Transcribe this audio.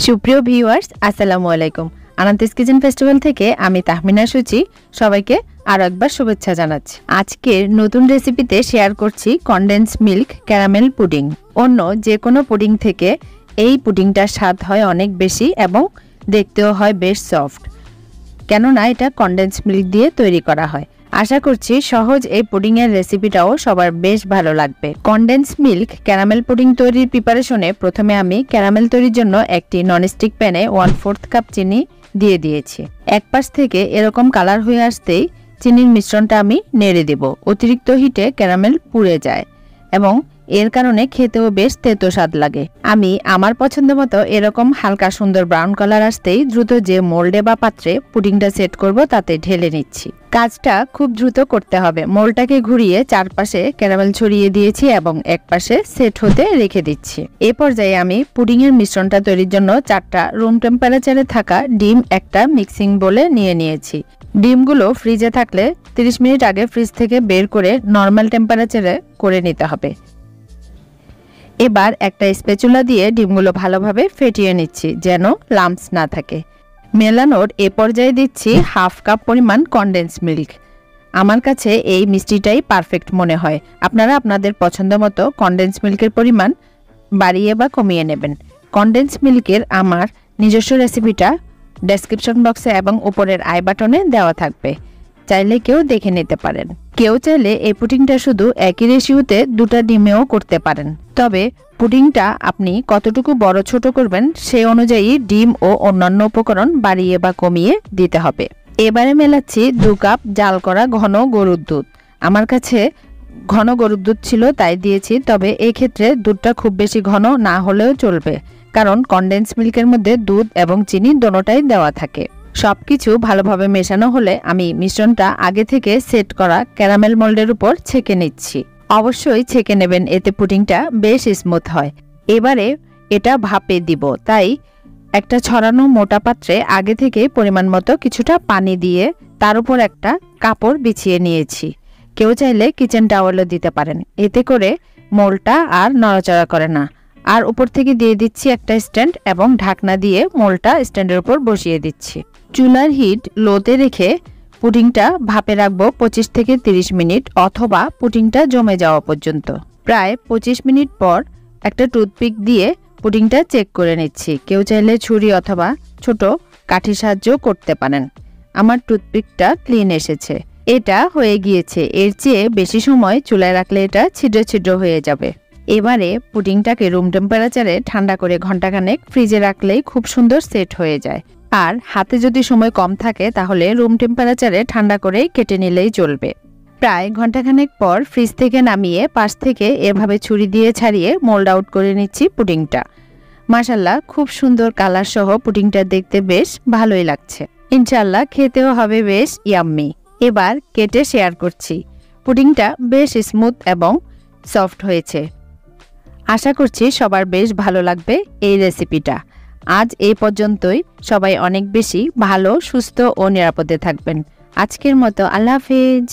সুপ্রিয় ভিউয়ার্স, আসসালামু আলাইকুম। আনান্তিস কিচেন ফেস্টিভ্যাল থেকে আমি তাহমিনা সুচি সবাইকে আরো একবার শুভেচ্ছা জানাচ্ছি। আজকের নতুন রেসিপিতে শেয়ার করছি কনডেন্স মিল্ক ক্যারামেল পুডিং। অন্য যে কোনো পুডিং থেকে এই পুডিংটার স্বাদ হয় অনেক বেশি এবং দেখতেও হয় বেশ সফট, কেননা এটা কনডেন্স মিল্ক দিয়ে তৈরি করা হয়। আশা করছি সহজ এই পুডিং এর রেসিপিটাও সবার বেশ ভালো লাগবে। কনডেন্স মিল্ক ক্যারামেল পুডিং তৈরির প্রিপারেশনে প্রথমে আমি ক্যারামেল তৈরির জন্য একটি ননস্টিক প্যানে 1/4 কাপ চিনি দিয়ে দিয়েছি। এক পাশ থেকে এরকম কালার হয়ে আসতেই চিনির মিশ্রণটা আমি নেড়ে দেব। অতিরিক্ত হিটে ক্যারামেল পুড়ে যায় এবং এর কারণে খেতেও বেশ তেতো স্বাদ লাগে। আমি আমার পছন্দ মতো এরকম হালকা সুন্দর ব্রাউন কালার আসতেই দ্রুত যে মোল্ডে বা পাত্রে পুডিংটা সেট করব তাতে ঢেলে নিচ্ছি। কাজটা খুব দ্রুত করতে হবে। মোল্ডটাকে ঘুরিয়ে চারপাশে ক্যারামেল ছড়িয়ে দিয়েছি এবং এক পাশে সেট হতে রেখে দিচ্ছি। এই পর্যায়ে আমি পুডিং এর মিশ্রণটা তৈরির জন্য 4টা রুম টেম্পারেচারে থাকা ডিম একটা মিক্সিং বোলে নিয়ে নিয়েছি। ডিমগুলো ফ্রিজে থাকলে 30 মিনিট আগে ফ্রিজ থেকে বের করে নর্মাল টেম্পারেচারে করে নিতে হবে। এবার একটা স্প্যাচুলা দিয়ে ডিমগুলো ভালোভাবে ফেটিয়ে নিচ্ছি যেন লাম্পস না থাকে। মেলানোর এ পর্যায়ে দিচ্ছি 1/2 কাপ পরিমাণ কনডেন্স মিল্ক। আমার কাছে এই মিষ্টিটাই পারফেক্ট মনে হয়। আপনারা আপনাদের পছন্দ মতো কনডেন্স মিল্কের পরিমাণ বাড়িয়ে বা কমিয়ে নেবেন। কনডেন্স মিল্কের আমার নিজস্ব রেসিপিটা ডেসক্রিপশন বক্সে এবং উপরের আই বাটনে দেওয়া থাকবে, চাইলে কেউ দেখে নিতে পারেন। কেউ চাইলে এই পুডিংটা শুধু একই রেশিওতে 2টা ডিমেও করতে পারেন, তবে পুডিংটা আপনি কতটুকু বড় ছোট করবেন সেই অনুযায়ী ডিম ও অন্যান্য উপকরণ বাড়িয়ে বা কমিয়ে দিতে হবে। এবারে মেলাচ্ছি 2 কাপ জাল করা ঘন গরুর দুধ। আমার কাছে ঘন গরুর দুধ ছিল তাই দিয়েছি, তবে এই ক্ষেত্রে দুধটা খুব বেশি ঘন না হলেও চলবে, কারণ কনডেন্স মিল্কের মধ্যে দুধ এবং চিনি দোনোটাই দেওয়া থাকে। সবকিছু ভালোভাবে মেশানো হলে আমি মিশ্রণটা আগে থেকে সেট করা ক্যারামেল মোল্ডের উপর ছেঁকে নিচ্ছি। অবশ্যই ছেঁকে নেবেন, এতে পুডিংটা বেশ স্মুথ হয়। এবারে এটা ভাপে দিব, তাই একটা ছড়ানো মোটা পাত্রে আগে থেকে পরিমাণ মতো কিছুটা পানি দিয়ে তার উপর একটা কাপড় বিছিয়ে নিয়েছি। কেউ চাইলে কিচেন টাওয়েলও দিতে পারেন, এতে করে মোল্ডটা আর নড়াচড়া করে না। আর উপর থেকে দিয়ে দিচ্ছি একটা স্ট্যান্ড এবং ঢাকনা দিয়ে মোল্ডটা স্ট্যান্ডের উপর বসিয়ে দিচ্ছি। চুলার হিট লোতে রেখে পুডিংটা ভাপে রাখবো 25 থেকে 30 মিনিট অথবা পুডিংটা জমে যাওয়া পর্যন্ত। প্রায় 25 মিনিট পর একটা টুথপিক দিয়ে পুডিংটা চেক করে নিচ্ছি। কেউ চাইলে ছুরি অথবা ছোট কাঠির সাহায্যও করতে পারেন। আমার টুথপিকটা ক্লিন এসেছে। এটা হয়ে গিয়েছে। এর চেয়ে বেশি সময় চুলায় রাখলে এটা ছিদ্র ছিদ্র হয়ে যাবে। এবারে পুডিংটাকে রুম টেম্পারেচারে ঠান্ডা করে ঘন্টাখানেক ফ্রিজে রাখলেই খুব সুন্দর সেট হয়ে যায়। আর হাতে যদি সময় কম থাকে তাহলে রুম টেম্পারেচারে ঠান্ডা করেই কেটে নিলেই চলবে। প্রায় ঘন্টাখানেক পর ফ্রিজ থেকে নামিয়ে পাশ থেকে এভাবে ছুরি দিয়ে ছাড়িয়ে মোল্ড আউট করে নিচ্ছি পুডিংটা। মাশাআল্লাহ, খুব সুন্দর কালার সহ পুডিংটা দেখতে বেশ ভালোই লাগছে। ইনশাআল্লাহ খেতেও হবে বেশ ইয়াম্মি। এবার কেটে শেয়ার করছি। পুডিংটা বেশ স্মুথ এবং সফট হয়েছে। আশা করছি সবার বেশ ভালো লাগবে এই রেসিপিটা। আজ এই পর্যন্তই। সবাই অনেক বেশি ভালো, সুস্থ ও নিরাপদে থাকবেন। আজকের মতো আল্লাহ হাফেজ।